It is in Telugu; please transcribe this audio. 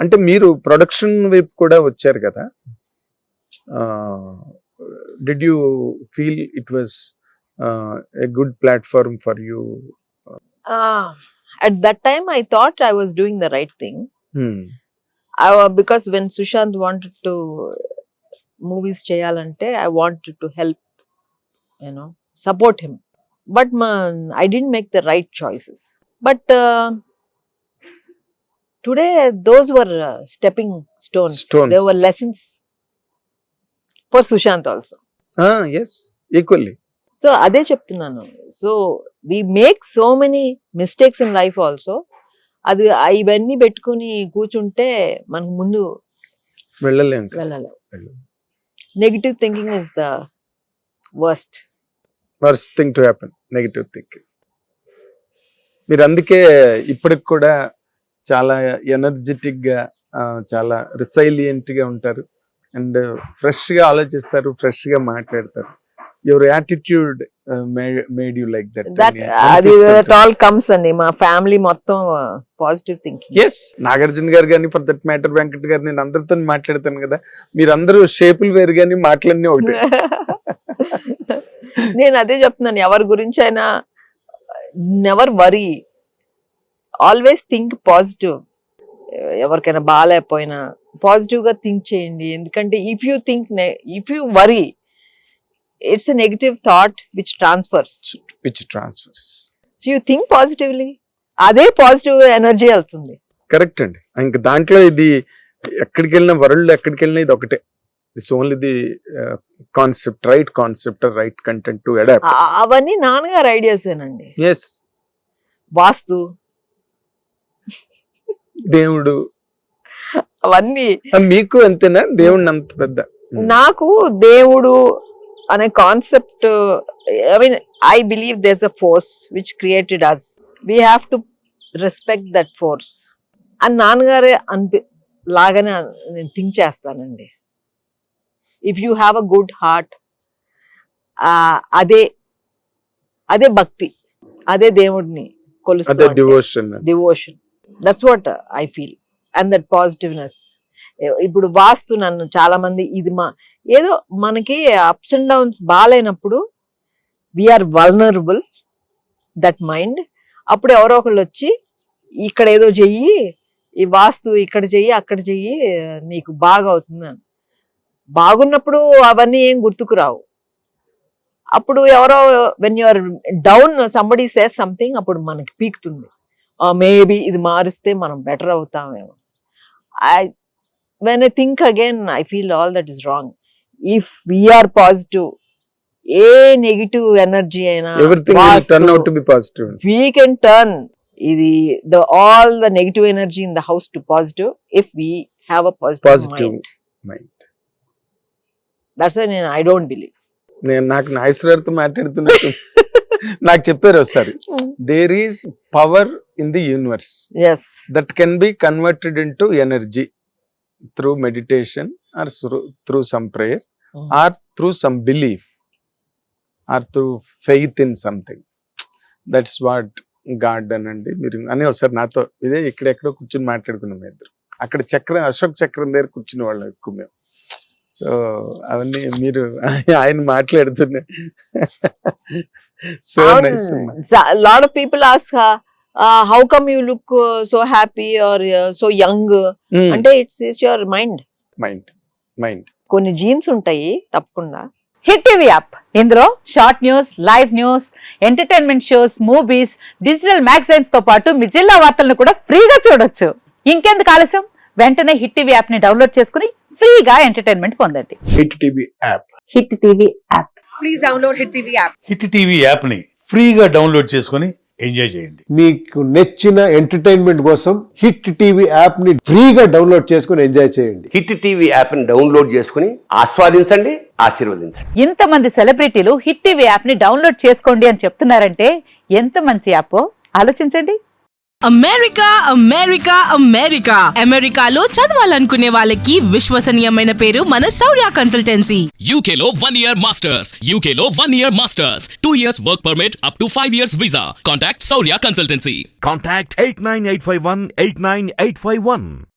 అంటే మీరు ప్రొడక్షన్ వైపు కూడా వచ్చారు కదా, did you feel it was a good platform for you? At that time I thought I was doing the right thing. Because when Sushant wanted to movies cheyalante, I wanted to help, support him, but I didn't make the right choices. But today those were stepping stones. There were lessons for Sushant also. Yes, equally. So అదే చెప్తున్నాను. So we make so many mistakes in life also. అది ఇవన్నీ పెట్టుకుని కూర్చుంటే మనకు ముందు వెళ్ళలేం. Negative thinking is the worst thing to happen, negative thinking. మీరు అందుకే ఇప్పటికి కూడా చాలా ఎనర్జెటిక్ గా, చాలా రిసైలియంట్ గా ఉంటారు, అండ్ ఫ్రెష్ గా ఆలోచిస్తారు, ఫ్రెష్ గా మాట్లాడతారు. Your attitude made you like that. That all comes andi ma family mottham positive thinking. Yes, Nagarjuna garu gani, for that matter Venkat garu, నేను అందరితో మాట్లాడతాను కదా, మీరందరూ షేపులు వేరు గాని మాటలన్నీ ఒకటే. నేను అదే చెప్తున్నాను, ఎవరి గురించి అయినా never worry, always think positive. ఎవరికైనా బాగాలేకపోయినా పాజిటివ్ గా థింక్ చేయండి. ఎందుకంటే if you worry, it's a negative thought which transfers. So you think positively, అదే పాజిటివ్ ఎనర్జీ వెళ్తుంది. కరెక్ట్ అండి. ఇంకా దాంట్లో ఇది ఎక్కడికి వెళ్ళినా, వరల్డ్ ఎక్కడికి వెళ్ళినా ఇది ఒకటే. It's only the concept, right content to adapt. అవన్నీ నాన్నగారు ఐడియాస్ ఏనండి. yes, వాస్తు, దేవుడు, అవన్నీ మీకు అంతేనా? దేవుడిని అంత పెద్ద? నాకు దేవుడు అనే concept, I believe there's a force which created us. We have to respect that force. అని నాన్నగారే లాగానే నేను థింక్ చేస్తానండి. If you have a good heart, అదే భక్తి, అదే దేవుడిని కొలుస్తుంది, devotion. That's what I feel. And that positiveness. ఇప్పుడు వాస్తు నన్ను చాలా మంది, ఇది ఏదో మనకి అప్స్ అండ్ డౌన్స్ బాగాలేనప్పుడు వీఆర్ వల్నరబుల్, దట్ మైండ్. అప్పుడు ఎవరో ఒకళ్ళు వచ్చి ఇక్కడ ఏదో చెయ్యి, ఈ వాస్తు ఇక్కడ చెయ్యి, అక్కడ చెయ్యి, నీకు బాగా అవుతుంది అని. బాగున్నప్పుడు అవన్నీ ఏం గుర్తుకు రావు. అప్పుడు ఎవరో when you're down, somebody says something, అప్పుడు మనకి పీకుతుంది. మేబీ ఇది మారిస్తే మనం బెటర్ అవుతామేమో. when I think again, I feel all that is wrong. If we are positive, negative energy aina, everything will turn out to be positive. We can turn all the negative energy in the house to positive if we have a positive mind. That's why I don't believe. నాకు నాగేశ్వరతో మాట్లాడుతున్నట్టు నాకు చెప్పారు ఒకసారి, there is power in the universe, yes, that can be converted into energy through meditation, or through some prayer, or through some belief, or through faith in something. That's what God అనండి. మీరు అని ఒకసారి నాతో ఇదే ఎక్కడెక్కడో కూర్చొని మాట్లాడుకున్నాం ఇద్దరు. అక్కడ అశోక్ చక్రం దగ్గర కూర్చుని వాళ్ళం ఎక్కువ మేము. సో అవన్నీ మీరు ఆయన మాట్లాడుతున్నా. So nice. Lot of people ask her, how come you look so happy or so young? అంటే it's your mind. కొన్ని జీన్స్ ఉంటాయి తప్పకుండా. హిట్ టీవీ యాప్, ఇందులో short news, live news, entertainment shows, movies, digital magazines తో పాటు మీ జిల్లా వార్తలను కూడా ఫ్రీగా చూడొచ్చు. ఇంకెందుకు ఆలస్యం, వెంటనే హిట్ టీవీ యాప్ ని డౌన్లోడ్ చేసుకుని ఫ్రీగా ఎంటర్టైన్మెంట్ పొందండి. Hit TV app. Please download hit TV app. Hit TV app ని ఫ్రీగా డౌన్లోడ్ చేసుకుని ఎంజాయ్ చేయండి. మీకు నచ్చిన ఎంటర్టైన్మెంట్ కోసం హిట్ టీవీ యాప్ ని ఫ్రీగా డౌన్లోడ్ చేసుకుని ఎంజాయ్ చేయండి. హిట్ టీవీ యాప్ ని డౌన్లోడ్ చేసుకుని ఆస్వాదించండి, ఆశీర్వదించండి. ఇంతమంది సెలబ్రిటీలు హిట్ టీవీ యాప్ ని డౌన్లోడ్ చేసుకోండి అని చెప్తున్నారంటే ఎంత మంచి యాప్ ఆలోచించండి. అమెరికాలో చదవాలనుకునే వాళ్ళకి విశ్వసనీయమైన పేరు మన శౌర్య కన్సల్టెన్సీ. UK లో 1 year masters, UK లో 1 year masters, 2 years work permit up to 5 years visa. Contact Saurya Consultancy. Contact 89851 89851.